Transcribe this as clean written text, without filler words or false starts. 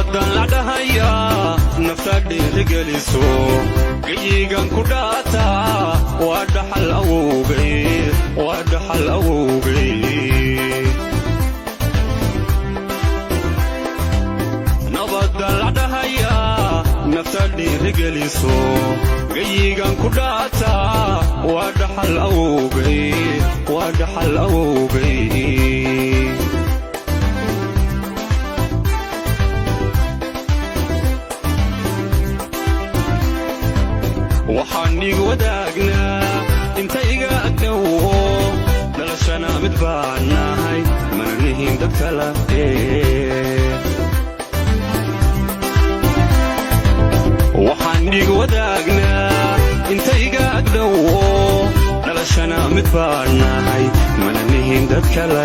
nabadan la dhahaya nafta dhiirigeliso geyigan ku dhaata waa dhaxal awowgay nabadan la dhahaya nafta dhiirigeliso geyigan ku dhaata waa dhaxal awowgay waxaan igu wadaagnaa inta iga agdhowo dhalashana mid baan nahay mana nihin dad kala waxaan igu wadaagnaa inta iga agdhowo dhalashana mid baan nahay mana nihin dad kala